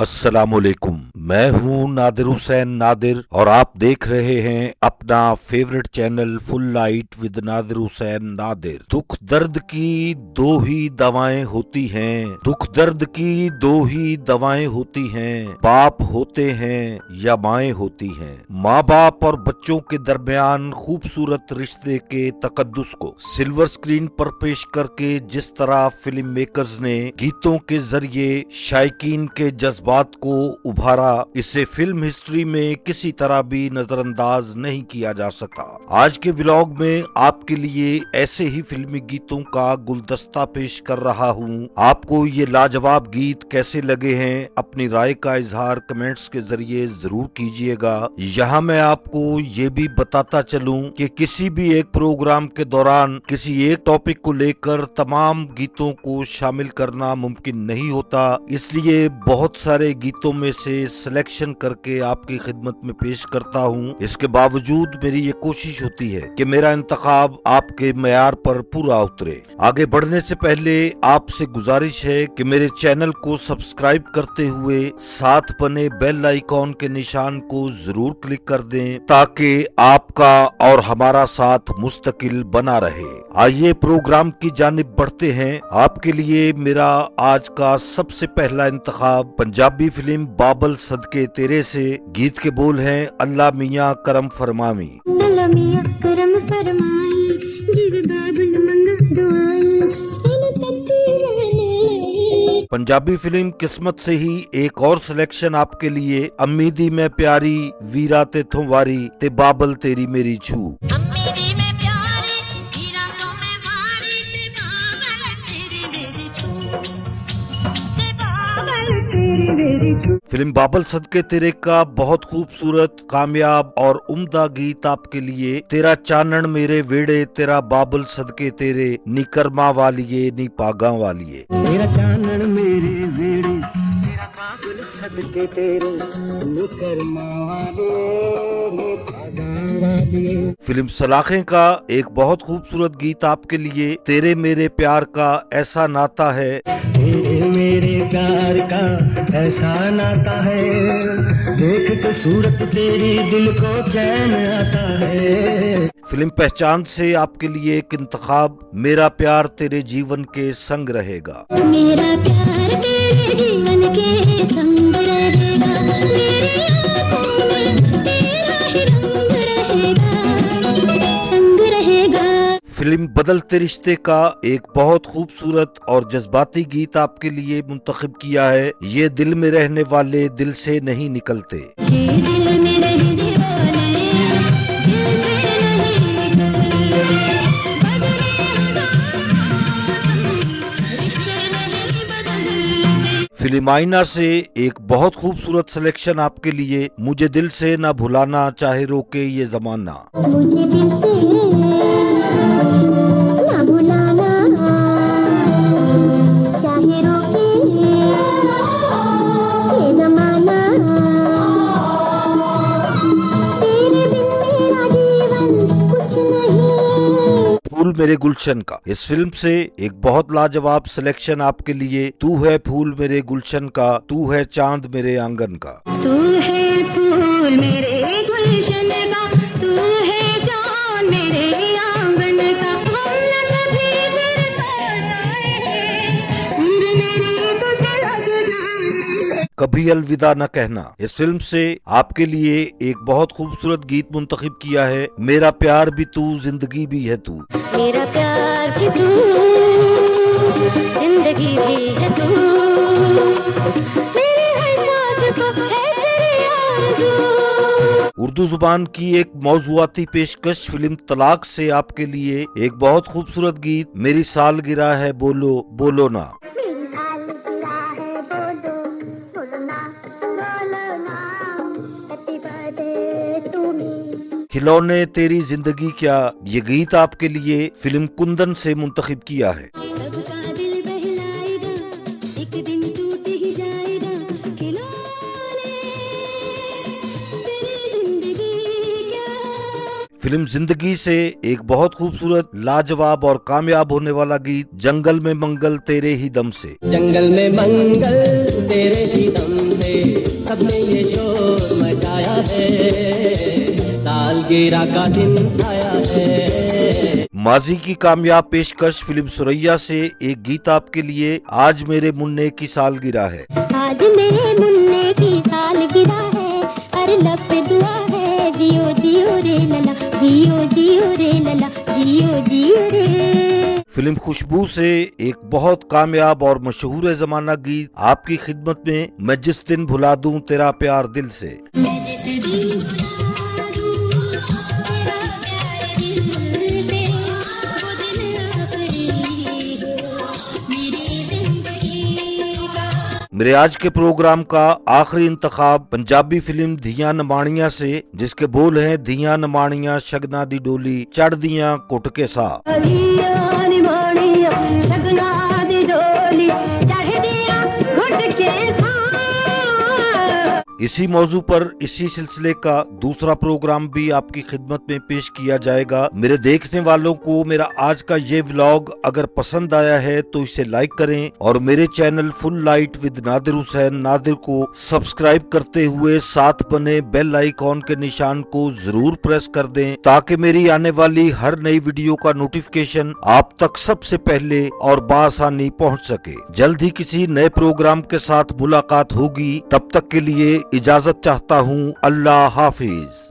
अस्सलामुअलैकुम। मैं हूँ नादिर हुसैन नादिर और आप देख रहे हैं अपना favourite channel full light with Nadir Hussain Nadir. दुख दर्द की दो ही दवाएं होती हैं, दुख दर्द की दो ही दवाएं होती हैं, बाप होते हैं या माएं होती हैं। माँ बाप और बच्चों के दरमियान खूबसूरत रिश्ते के तकद्दुस को सिल्वर स्क्रीन पर पेश करके जिस तरह फिल्म मेकर्स ने गीतों के जरिए शायकीन के जज्बात को उभारा, इसे फिल्म हिस्ट्री में किसी तरह भी नजरअंदाज नहीं किया जा सका। आज के व्लॉग में आपके लिए ऐसे ही फिल्मी गीतों का गुलदस्ता पेश कर रहा हूँ। आपको ये लाजवाब गीत कैसे लगे हैं, अपनी राय का इजहार कमेंट्स के जरिए जरूर कीजिएगा। यहाँ मैं आपको ये भी बताता चलूं कि किसी भी एक प्रोग्राम के दौरान किसी एक टॉपिक को लेकर तमाम गीतों को शामिल करना मुमकिन नहीं होता, इसलिए बहुत सारे गीतों में से सिलेक्शन करके आपकी खिदमत में पेश करता हूं। इसके बावजूद मेरी ये कोशिश होती है कि मेरा इंतखाब आपके मयार पर पूरा उतरे। आगे बढ़ने से पहले आपसे गुजारिश है कि मेरे चैनल को सब्सक्राइब करते हुए साथ बने बेल आइकॉन के निशान को जरूर क्लिक कर दें ताकि आपका और हमारा साथ मुस्तकिल बना रहे। आइए प्रोग्राम की जानिब बढ़ते हैं। आपके लिए मेरा आज का सबसे पहला इंतखाब पंजाबी फिल्म बाबल सदके तेरे से। गीत के बोल हैं अल्लाह मियाँ करम फरमावी। अल्लाह मियाँ करम फरमाई, जिव बाबुल मंगा दुआई, इन तकती रहने। पंजाबी फिल्म किस्मत से ही एक और सिलेक्शन आपके लिए, अम्मीदी में प्यारी वीरा ते थों वारी ते बाबल तेरी मेरी छू। अम्मीदी में प्यारी वीरा तो मैं वारी, ते बाबल तेरी मेरी छू, ते बाबल तेरी मेरी छू। फिल्म बाबल सदके तेरे का बहुत खूबसूरत, कामयाब और उम्दा गीत आपके लिए। तेरा चानन मेरे वेड़े, तेरा बाबल सदके तेरे, नी कर्मा वालिए नी पागा वालिए। तेरा चानन मेरे वेड़े, तेरा बाबुल सदके तेरे, नी कर्मा वाले नी पागा वाले। फिल्म सलाखें का एक बहुत खूबसूरत गीत आपके लिए, तेरे मेरे प्यार का ऐसा नाता है, तेरे मेरे प्यार का ऐसा नाता है, देख के सूरत तेरी दिल को चैन आता है। फिल्म पहचान से आपके लिए एक इंतखाब, मेरा प्यार तेरे जीवन के संग रहेगा। मेरा प्यार तेरे जीवन के संग रहेगा, मेरी आँखों में तेरा ही रंग रहेगा, संग रहेगा। फिल्म बदलते रिश्ते का एक बहुत खूबसूरत और जज्बाती गीत आपके लिए मुंतखब किया है, ये दिल में रहने वाले दिल से नहीं निकलते। ये दिल में रहने वाले दिल से नहीं निकलते, बदले रिश्ते नहीं बदलते। फिल्म आईना से एक बहुत खूबसूरत सिलेक्शन आपके लिए, मुझे दिल से ना भुलाना चाहे रोके ये जमाना। मुझे दिल से ना भुलाना चाहे रोके ये जमाना, तेरे बिन मेरा जीवन कुछ नहीं। फूल मेरे गुलशन का इस फिल्म से एक बहुत लाजवाब सिलेक्शन आपके लिए, तू है फूल मेरे गुलशन का, तू है चांद मेरे आंगन का। तू है फूल मेरे गुलशन का, तू है जान मेरे आंगन का, हम न कभी फिर पास आए, उम्र मेरी तुझे लग जाए। कभी अलविदा न कहना इस फिल्म से आपके लिए एक बहुत खूबसूरत गीत मुंतखब किया है, मेरा प्यार भी तू जिंदगी भी है तू। मेरा प्यार भी तू जिंदगी भी है तू, मेरे हर सांस को है तेरी आरज़ू। उर्दू जुबान की एक मौजुआती पेशकश फिल्म तलाक से आपके लिए एक बहुत खूबसूरत गीत, मेरी सालगिरह है बोलो बोलो ना। मेरी सालगिरह है बोलो बोलो ना, बोलो ना, हैप्पी बर्थडे टू मी। खिलौने तेरी जिंदगी क्या, ये गीत आपके लिए फिल्म कुंदन से मुंतखब किया है। सबका दिल बहलाएगा, एक दिन टूट ही जाएगा, खिलौने तेरी जिंदगी क्या। फिल्म जिंदगी से एक बहुत खूबसूरत, लाजवाब और कामयाब होने वाला गीत, जंगल में मंगल तेरे ही दम से। जंगल में मंगल तेरे ही दम से, सालगिरह का दिन आया है। माजी की कामयाब पेशकश फिल्म सुरैया से एक गीत आपके लिए। आज मेरे मुन्ने की सालगिरह है। आज मेरे मुन्ने की सालगिरह है, हर लब पे दुआ है, जियो जियो रे लला, जियो जियो रे लला, जियो जियो रे। फिल्म खुशबू से एक बहुत कामयाब और मशहूर जमाना गीत आपकी खिदमत में। मैं जिस दिन भुला दूं तेरा प्यार दिल से। मैं जिस दिन भुला दूं तेरा प्यार दिल से, वो दिन आखिरी हो मेरी जिंदगी का। मेरे आज के प्रोग्राम का आखिरी इंतखाब पंजाबी फिल्म धियां नमाणियां से, जिसके बोल हैं धियां नमाणियां शगना दी डोली चढ़ दियां कुट के सा। शगना दी डोली चढ़ दिया घुट के साथ। इसी मौजू पर इसी सिलसिले का दूसरा प्रोग्राम भी आपकी खिदमत में पेश किया जाएगा। मेरे देखने वालों को मेरा आज का ये व्लॉग अगर पसंद आया है तो इसे लाइक करें और मेरे channel full light with Nadir Hussain Nadir को सब्सक्राइब करते हुए साथ बने बेल आइकॉन के निशान को जरूर प्रेस कर दें, ताकि मेरी आने वाली हर नई वीडियो का नोटिफिकेशन आप तक सबसे पहले और बआसानी पहुंच सके। जल्द ही किसी नए प्रोग्राम के साथ मुलाकात होगी। तब तक के लिए इजाजत चाहता हूँ। अल्लाह हाफिज।